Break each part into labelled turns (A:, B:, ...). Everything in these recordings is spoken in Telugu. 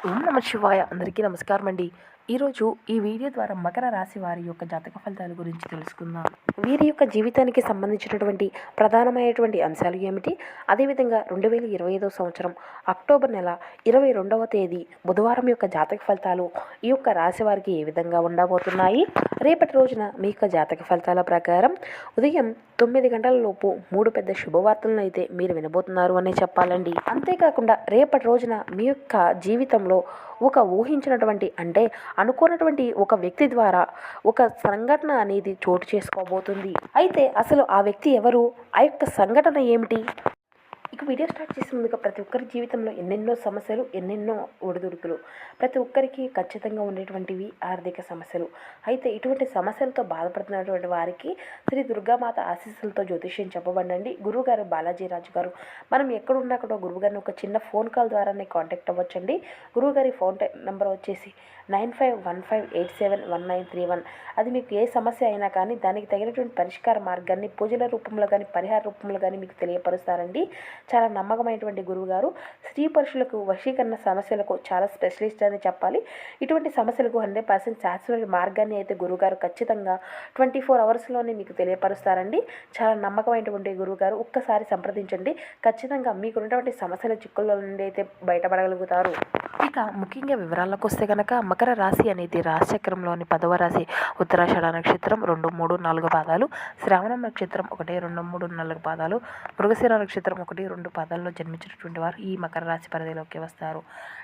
A: ఓం నమ శివాయ. అందరికీ నమస్కారం అండి. ఈరోజు ఈ వీడియో ద్వారా మకర రాశి వారి యొక్క జాతక ఫలితాల గురించి తెలుసుకుందాం. వీరి యొక్క జీవితానికి సంబంధించినటువంటి ప్రధానమైనటువంటి అంశాలు ఏమిటి, అదేవిధంగా 2025 సంవత్సరం అక్టోబర్ నెల 22వ తేదీ బుధవారం యొక్క జాతక ఫలితాలు ఈ యొక్క రాశి వారికి ఏ విధంగా ఉండబోతున్నాయి. రేపటి రోజున మీ యొక్క జాతక ఫలితాల ప్రకారం ఉదయం 9 గంటల లోపు 3 పెద్ద శుభవార్తలను అయితే మీరు వినబోతున్నారు అనే చెప్పాలండి. అంతేకాకుండా రేపటి రోజున మీ యొక్క జీవితంలో ఒక ఊహించినటువంటి అంటే అనుకున్నటువంటి ఒక వ్యక్తి ద్వారా ఒక సంఘటన అనేది చోటు చేసుకోబోతుంది. అయితే అసలు ఆ వ్యక్తి ఎవరు, ఆ యొక్క సంఘటన ఏమిటి? ఇక వీడియో స్టార్ట్ చేసే ముందుగా ప్రతి ఒక్కరి జీవితంలో ఎన్నెన్నో సమస్యలు, ఎన్నెన్నో ఒడిదుడుకులు ప్రతి ఒక్కరికి ఖచ్చితంగా ఉండేటువంటివి ఆర్థిక సమస్యలు. అయితే ఇటువంటి సమస్యలతో బాధపడుతున్నటువంటి వారికి శ్రీ దుర్గామాత ఆశీస్సులతో జ్యోతిష్యం చెప్పబడండి. గురువుగారు బాలాజీరాజు గారు. మనం ఎక్కడున్నా కూడా గురువుగారిని ఒక చిన్న ఫోన్ కాల్ ద్వారానే కాంటాక్ట్ అవ్వచ్చండి. గురువుగారి ఫోన్ నెంబర్ వచ్చేసి 9515871931. అది మీకు ఏ సమస్య అయినా కానీ దానికి తగినటువంటి పరిష్కార మార్గాన్ని పూజల రూపంలో కానీ పరిహార రూపంలో కానీ మీకు తెలియపరుస్తారండి. చాలా నమ్మకమైనటువంటి గురువుగారు. స్త్రీ పురుషులకు వశీకరణ సమస్యలకు చాలా స్పెషలిస్ట్ అని చెప్పాలి. ఇటువంటి సమస్యలకు 100% శాశ్వత మార్గాన్ని అయితే గురువుగారు ఖచ్చితంగా 24 అవర్స్లోనే మీకు తెలియపరుస్తారండి. చాలా నమ్మకమైనటువంటి గురువుగారు. ఒక్కసారి సంప్రదించండి. ఖచ్చితంగా మీకున్నటువంటి సమస్యల చిక్కుల్లో నుండి అయితే బయటపడగలుగుతారు. ఇక ముఖ్యంగా వివరాలకు వస్తే కనుక మకర రాశి అనేది రాశిచక్రంలోని 10వ రాశి. ఉత్తరాషాఢ నక్షత్రం 2, 3, 4 పాదాలు, శ్రావణ నక్షత్రం 1, 2, 3, 4 పాదాలు, మృగశిర నక్షత్రం 1, 2 పాదాల్లో జన్మించినటువంటి వారు ఈ మకర రాశి పరిధిలోకి వస్తారు.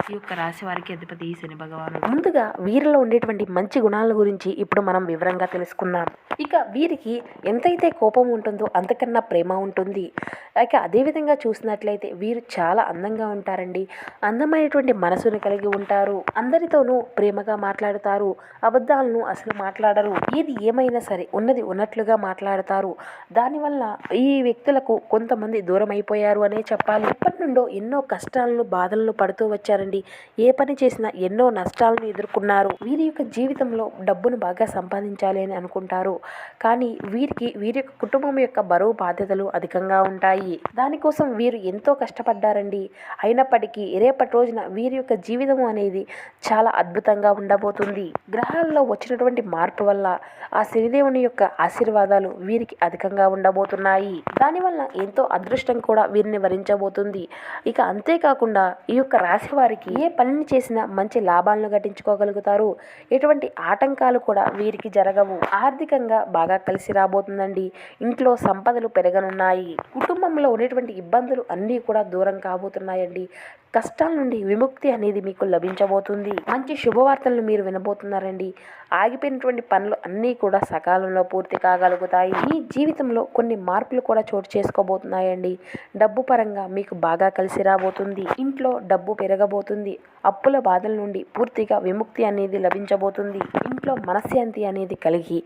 A: ఈ యొక్క రాశి వారికి అధిపతి శని భగవానుడు. ముందుగా వీరిలో ఉండేటువంటి మంచి గుణాల గురించి ఇప్పుడు మనం వివరంగా తెలుసుకుందాం. ఇక వీరికి ఎంతైతే కోపం ఉంటుందో అంతకన్నా ప్రేమ ఉంటుంది. ఇక అదేవిధంగా చూసినట్లయితే వీరు చాలా అందంగా ఉంటారండి. అందమైనటువంటి మనసును కలిగి ఉంటారు. అందరితోనూ ప్రేమగా మాట్లాడతారు. అబద్ధాలను అసలు మాట్లాడరు. ఏది ఏమైనా సరే ఉన్నది ఉన్నట్లుగా మాట్లాడతారు. దానివల్ల ఈ వ్యక్తులకు కొంతమంది దూరం అయిపోయారు అనే చెప్పాలి. ఇప్పటి నుండో ఎన్నో కష్టాలను బాధలను పడుతూ వచ్చారండి. ఏ పని చేసినా ఎన్నో నష్టాలను ఎదుర్కొన్నారు. వీరి యొక్క జీవితంలో డబ్బును బాగా సంపాదించాలి అని అనుకుంటారు. కానీ వీరి యొక్క కుటుంబం యొక్క బరువు బాధ్యతలు అధికంగా ఉంటాయి. దానికోసం వీరు ఎంతో కష్టపడ్డారండి. అయినప్పటికీ రేపటి రోజున వీరి యొక్క జీవితం అనేది చాలా అద్భుతంగా ఉండబోతుంది. గ్రహాల్లో వచ్చినటువంటి మార్పు వల్ల ఆ శనిదేవుని యొక్క ఆశీర్వాదాలు వీరికి అధికంగా ఉండబోతున్నాయి. దానివల్ల ఎంతో అదృష్టం కూడా వీరిని వరించబోతుంది. ఇక అంతేకాకుండా ఈ యొక్క రాశి వారికి ఏ పనిని చేసినా మంచి లాభాలను గట్టించుకోగలుగుతారు. ఎటువంటి ఆటంకాలు కూడా వీరికి జరగవు. ఆర్థికంగా బాగా కలిసి రాబోతుందండి. ఇంట్లో సంపదలు పెరగనున్నాయి. కుటుంబంలో ఉన్నటువంటి ఇబ్బందులు అన్నీ కూడా దూరం కాబోతున్నాయండి. కష్టాల నుండి విముక్తి అనేది మీకు లభించబోతుంది. మంచి శుభవార్తలను మీరు వినబోతున్నారండి. ఆగిపోయినటువంటి పనులు అన్నీ కూడా సకాలంలో పూర్తి కాగలుగుతాయి. మీ జీవితంలో కొన్ని మార్పులు కూడా చోటు చేసుకోబోతున్నాయండి. డబ్బు పరంగా మీకు బాగా కలిసి రాబోతుంది. ఇంట్లో డబ్బు పెరగబోతుంది. అప్పుల బాధల నుండి పూర్తిగా విముక్తి అనేది లభించబోతుంది. ఇంట్లో మనశ్శాంతి అనేది కలిగి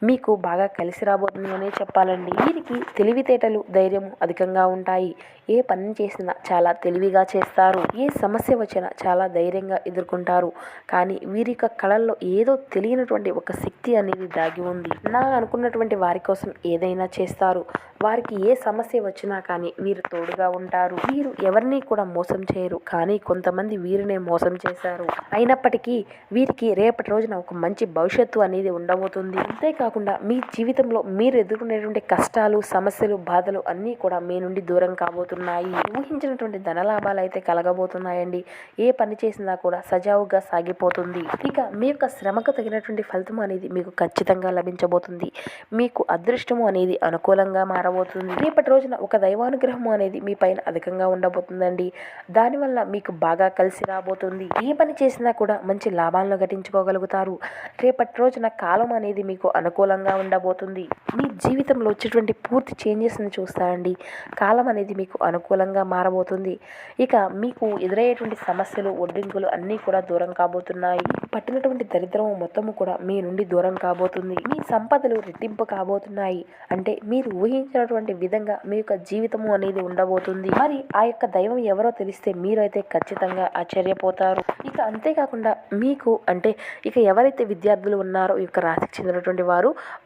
A: మీకు బాగా కలిసి రాబోతుంది అనే చెప్పాలండి. వీరికి తెలివితేటలు, ధైర్యం అధికంగా ఉంటాయి. ఏ పని చేసినా చాలా తెలివిగా చేస్తారు. ఏ సమస్య వచ్చినా చాలా ధైర్యంగా ఎదుర్కొంటారు. కానీ వీరి యొక్క కళల్లో ఏదో తెలియనటువంటి ఒక శక్తి అనేది దాగి ఉంది. అనుకున్నటువంటి వారి కోసం ఏదైనా చేస్తారు. వారికి ఏ సమస్య వచ్చినా కానీ వీరు తోడుగా ఉంటారు. వీరు ఎవరిని కూడా మోసం చేయరు. కానీ కొంతమంది వీరినే మోసం చేశారు. అయినప్పటికీ వీరికి రేపటి రోజున ఒక మంచి భవిష్యత్తు అనేది ఉండబోతుంది. అంతేకాకుండా మీ జీవితంలో మీరు ఎదుర్కొనేటువంటి కష్టాలు, సమస్యలు, బాధలు అన్నీ కూడా మీ నుండి దూరం కాబోతున్నాయి. ఊహించినటువంటి ధనలాభాలు అయితే కలగబోతున్నాయండి. ఏ పని చేసినా కూడా సజావుగా సాగిపోతుంది. ఇక మీ యొక్క శ్రమకు తగినటువంటి ఫలితం అనేది మీకు ఖచ్చితంగా లభించబోతుంది. మీకు అదృష్టము అనేది అనుకూలంగా మారబోతుంది. రేపటి రోజున ఒక దైవానుగ్రహము అనేది మీ పైన అధికంగా ఉండబోతుందండి. దానివల్ల మీకు బాగా కలిసి రాబోతుంది. ఏ పని చేసినా కూడా మంచి లాభాలను గట్టించుకోగలుగుతారు. రేపటి రోజున కాలం అనేది మీకు అనుకూలంగా ఉండబోతుంది. మీ జీవితంలో వచ్చేటువంటి పూర్తి చేంజెస్ని చూస్తారండి. కాలం అనేది మీకు అనుకూలంగా మారబోతుంది. ఇక మీకు ఎదురయ్యేటువంటి సమస్యలు, ఒడ్డింకులు అన్నీ కూడా దూరం కాబోతున్నాయి. పట్టినటువంటి దరిద్రం మొత్తము కూడా మీ నుండి దూరం కాబోతుంది. మీ సంపదలు రెట్టింపు కాబోతున్నాయి. అంటే మీరు ఊహించినటువంటి విధంగా మీ యొక్క జీవితము అనేది ఉండబోతుంది. మరి ఆ యొక్క దైవం ఎవరో తెలిస్తే మీరు అయితే ఖచ్చితంగా ఆశ్చర్యపోతారు. ఇక అంతేకాకుండా మీకు అంటే ఇక ఎవరైతే విద్యార్థులు ఉన్నారో ఈ యొక్క రాశికి చెందినటువంటి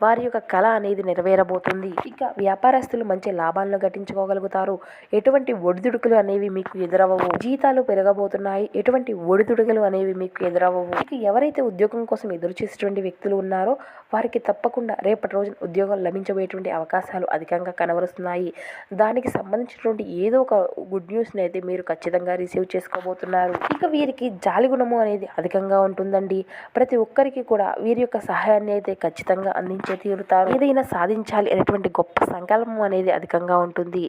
A: వారి యొక్క కళ అనేది నెరవేరబోతుంది. ఇక వ్యాపారస్తులు మంచి లాభాలను గట్టించుకోగలుగుతారు. ఎటువంటి ఒడిదుడుకులు అనేవి మీకు ఎదురవ్వవు. జీతాలు పెరగబోతున్నాయి. ఎటువంటి ఒడిదుడుకులు అనేవి మీకు ఎదురవ్వవు. ఇక ఎవరైతే ఉద్యోగం కోసం ఎదురు చేసేటువంటి వ్యక్తులు ఉన్నారో వారికి తప్పకుండా రేపటి రోజున ఉద్యోగం లభించబోయేటువంటి అవకాశాలు అధికంగా కనబరుస్తున్నాయి. దానికి సంబంధించినటువంటి ఏదో ఒక గుడ్ న్యూస్ని అయితే మీరు ఖచ్చితంగా రిసీవ్ చేసుకోబోతున్నారు. ఇక వీరికి జాలి గుణము అనేది అధికంగా ఉంటుందండి. ప్రతి ఒక్కరికి కూడా వీరి యొక్క సహాయాన్ని అయితే ఖచ్చితంగా అందించే తీరుతారు. ఏదైనా సాధించాలి అనేటువంటి గొప్ప సంకల్పం అనేది అధికంగా ఉంటుంది.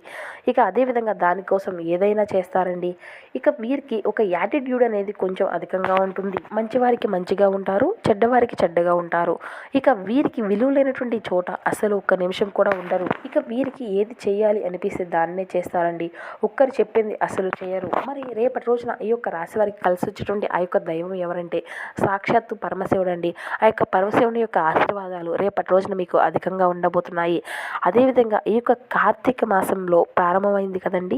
A: ఇక అదేవిధంగా దానికోసం ఏదైనా చేస్తారండి. ఇక వీరికి ఒక యాటిట్యూడ్ అనేది కొంచెం అధికంగా ఉంటుంది. మంచివారికి మంచిగా ఉంటారు, చెడ్డవారికి చెడ్డగా ఉంటారు. ఇక వీరికి విలువ లేనటువంటి చోట అసలు ఒక్క నిమిషం కూడా ఉండరు. ఇక వీరికి ఏది చేయాలి అనిపిస్తే దాన్నే చేస్తారండి. ఒక్కరు చెప్పింది అసలు చేయరు. మరి రేపటి రోజున ఈ యొక్క రాశి వారికి కలిసి వచ్చేటువంటి ఆ యొక్క దైవం ఎవరంటే సాక్షాత్తు పరమశివుడు అండి. ఆ యొక్క పరమశివుని యొక్క ఆశీర్వాదాలు రేపటి రోజున మీకు అధికంగా ఉండబోతున్నాయి. అదేవిధంగా ఈ యొక్క కార్తీక మాసంలో ప్రారంభమైంది కదండి,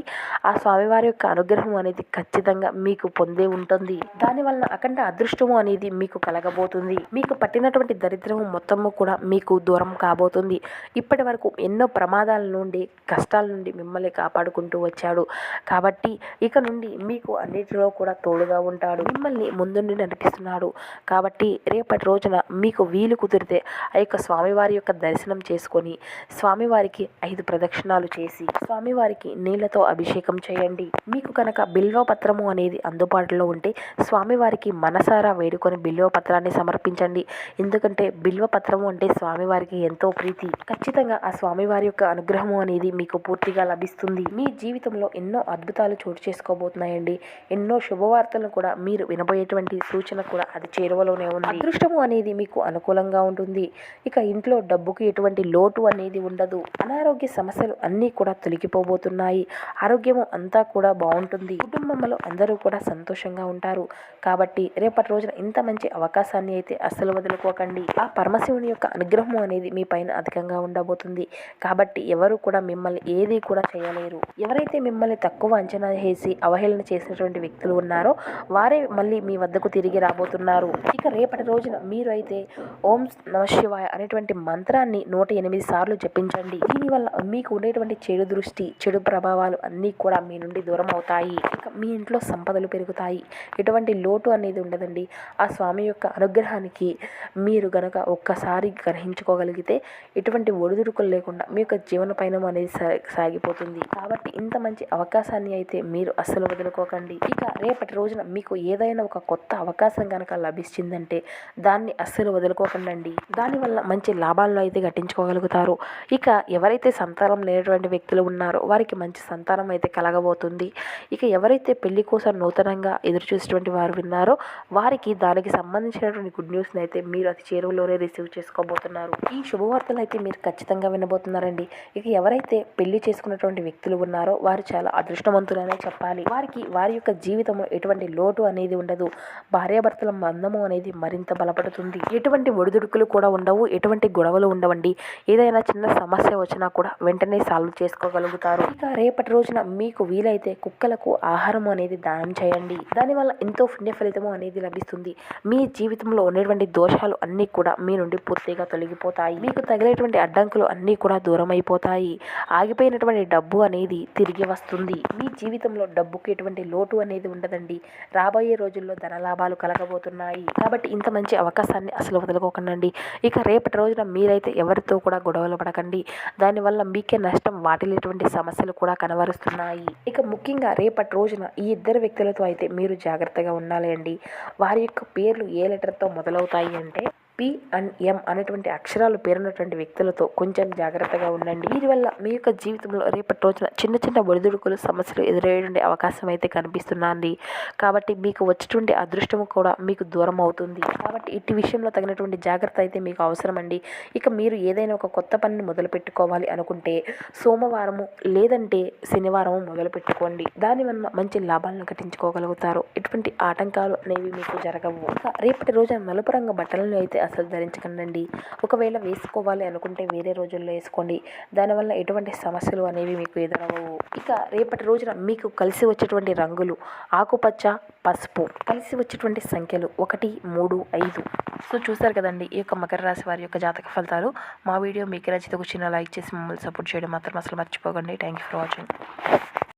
A: ఆ స్వామివారి యొక్క అనుగ్రహం అనేది ఖచ్చితంగా మీకు పొందే ఉంటుంది. దానివల్ల అఖండ అదృష్టము అనేది మీకు కలగబోతుంది. మీకు పట్టినటువంటి దరిద్రము మొత్తము కూడా మీకు దూరం కాబోతుంది. ఇప్పటి వరకు ఎన్నో ప్రమాదాల నుండి కష్టాల నుండి మిమ్మల్ని కాపాడుకుంటూ వచ్చాడు. కాబట్టి ఇక నుండి మీకు అన్నిటిలో కూడా తోడుగా ఉంటాడు. మిమ్మల్ని ముందుండి నడిపిస్తున్నాడు. కాబట్టి రేపటి రోజున మీకు వీలు కుదిరితే ఆ యొక్క స్వామివారి యొక్క దర్శనం చేసుకొని స్వామివారికి 5 ప్రదక్షిణాలు చేసి స్వామివారికి నీళ్లతో అభిషేకం చేయండి. మీకు కనుక బిల్వపత్రము అనేది అందుబాటులో ఉంటే స్వామివారికి మనసారా వేడుకొని బిల్వపత్రాన్ని సమర్పించండి. ఎందుకంటే బిల్వపత్రము అంటే స్వామివారికి ఎంతో ప్రీతి. ఖచ్చితంగా ఆ స్వామివారి యొక్క అనుగ్రహము అనేది మీకు పూర్తిగా లభిస్తుంది. మీ జీవితంలో ఎన్నో అద్భుతాలు చోటు చేసుకోబోతున్నాయండి. ఎన్నో శుభవార్తలను కూడా మీరు వినబోయేటువంటి సూచన కూడా అది చేరువలోనే ఉంది. అదృష్టము అనేది మీకు అనుకూలంగా ఉంటుంది. ఇక ఇంట్లో డబ్బుకి ఎటువంటి లోటు అనేది ఉండదు. అనారోగ్య సమస్యలు అన్నీ కూడా తొలగిపోబోతున్నాయి. ఆరోగ్యము అంతా కూడా బాగుంటుంది. కుటుంబంలో అందరూ కూడా సంతోషంగా ఉంటారు. కాబట్టి రేపటి రోజున ఇంత మంచి అవకాశాన్ని అయితే అస్సలు వదులుకోకండి. ఆ పరమశివుని యొక్క అనుగ్రహం అనేది మీ పైన అధికంగా ఉండబోతుంది. కాబట్టి ఎవరు కూడా మిమ్మల్ని ఏది కూడా చేయలేరు. ఎవరైతే మిమ్మల్ని తక్కువ అంచనా వేసి అవహేళన చేసినటువంటి వ్యక్తులు ఉన్నారో వారే మళ్ళీ మీ వద్దకు తిరిగి రాబోతున్నారు. ఇక రేపటి రోజున మీరు అయితే ఓం నమ శివాయ అనేటువంటి మంత్రాన్ని 108 సార్లు జపించండి. దీనివల్ల మీకు ఉండేటువంటి చెడు దృష్టి, చెడు ప్రభావాలు అన్నీ కూడా మీ నుండి దూరం అవుతాయి. ఇక మీ ఇంట్లో సంపదలు పెరుగుతాయి. ఎటువంటి లోటు అనేది ఉండదండి. ఆ స్వామి యొక్క అనుగ్రహానికి మీరు గనక ఒక్కసారి గ్రహించుకోగలిగితే ఎటువంటి ఒడిదుడుకులు లేకుండా మీ యొక్క జీవన పయనం అనేది సాగిపోతుంది. కాబట్టి ఇంత మంచి అవకాశాన్ని అయితే మీరు అస్సలు వదులుకోకండి. ఇక రేపటి రోజున మీకు ఏదైనా ఒక కొత్త అవకాశం కనుక లభించిందంటే దాన్ని అస్సలు వదులుకోకండి. దానివల్ల మంచి లాభాలను అయితే గట్టించుకోగలుగుతారు. ఇక ఎవరైతే సంతానం లేనటువంటి వ్యక్తులు ఉన్నారో వారికి మంచి సంతానం అయితే కలగబోతుంది. ఇక ఎవరైతే పెళ్లి కోసం నూతనంగా ఎదురు చూసేటువంటి వారు విన్నారో వారికి దానికి సంబంధించినటువంటి గుడ్ న్యూస్ని అయితే మీరు అతి చేరువలోనే రిసీవ్ చేసుకోబోతున్నారు. ఈ శుభవార్తలు అయితే మీరు ఖచ్చితంగా వినబోతున్నారండి. ఇక ఎవరైతే పెళ్లి చేసుకున్నటువంటి వ్యక్తులు ఉన్నారో వారు చాలా అదృష్టవంతులనే చెప్పాలి. వారికి వారి యొక్క జీవితంలో ఎటువంటి లోటు అనేది ఉండదు. భార్యాభర్తల బంధము అనేది మరింత బలపడుతుంది. ఎటువంటి ఒడిదుడుకులు కూడా ఉండవు. ఎటువంటి గొడవలు ఉండవండి. ఏదైనా చిన్న సమస్య వచ్చినా కూడా వెంటనే సాల్వ్ చేసుకోగలుగుతారు. ఇక రేపటి రోజున మీకు వీలైతే కుక్కలకు ఆహారం అనేది దానం చేయండి. దానివల్ల ఎంతో పుణ్య ఫలితము అనేది లభిస్తుంది. మీ జీవితంలో ఉండేటువంటి దోషాలు అన్నీ కూడా మీ నుండి పూర్తిగా తొలగిపోతాయి. మీకు తగిలేటువంటి అడ్డంకులు అన్నీ కూడా దూరం అయిపోతాయి. ఆగిపోయినటువంటి డబ్బు అనేది తిరిగి వస్తుంది. మీ జీవితంలో డబ్బుకి ఎటువంటి లోటు అనేది ఉండదండి. రాబోయే రోజుల్లో ధనలాభాలు కలగబోతున్నాయి. కాబట్టి ఇంత మంచి అవకాశాన్ని అసలు వదులుకోకండి. ఇక రేపటి రోజున మీరైతే ఎవరితో కూడా గొడవలు పడకండి. దానివల్ల మీకే నష్టం వాటిల్లేటువంటి సమస్యలు కూడా కనబరుస్తున్నాయి. ఇక ముఖ్యంగా రేపటి రోజున ఈ ఇద్దరు వ్యక్తులతో అయితే మీరు జాగ్రత్తగా ఉండాలి అండి. వారి యొక్క పేర్లు ఏ లెటర్తో మొదలవుతాయి అంటే P and M అనేటువంటి అక్షరాలు పేరున్నటువంటి వ్యక్తులతో కొంచెం జాగ్రత్తగా ఉండండి. దీనివల్ల మీ యొక్క జీవితంలో రేపటి రోజున చిన్న చిన్న ఒడిదుడుకులు సమస్యలు ఎదురయ్యే అవకాశం అయితే కనిపిస్తుందండి. కాబట్టి మీకు వచ్చేటువంటి అదృష్టం కూడా మీకు దూరం అవుతుంది. కాబట్టి ఇటు విషయంలో తగినటువంటి జాగ్రత్త అయితే మీకు అవసరం అండి. ఇక మీరు ఏదైనా ఒక కొత్త పనిని మొదలు పెట్టుకోవాలి అనుకుంటే సోమవారము లేదంటే శనివారము మొదలు పెట్టుకోండి. దానివల్ల మంచి లాభాలను గట్టించుకోగలుగుతారు. ఎటువంటి ఆటంకాలు అనేవి మీకు జరగవు. ఇక రేపటి రోజున నలుపు రంగు బట్టలను అయితే అసలు ధరించకండి. ఒకవేళ వేసుకోవాలి అనుకుంటే వేరే రోజుల్లో వేసుకోండి. దానివల్ల ఎటువంటి సమస్యలు అనేవి మీకు ఎదురవ్వవు. ఇక రేపటి రోజున మీకు కలిసి వచ్చేటువంటి రంగులు ఆకుపచ్చ, పసుపు. కలిసి వచ్చేటువంటి సంఖ్యలు 1, 3, 5. సో చూసారు కదండి ఈ యొక్క మకర రాశి వారి యొక్క జాతక ఫలితాలు. మా వీడియో మీకు నచ్చితే ఒక చిన్న లైక్ చేసి మమ్మల్ని సపోర్ట్ చేయడం మాత్రం అసలు మర్చిపోకండి. Thank you for watching.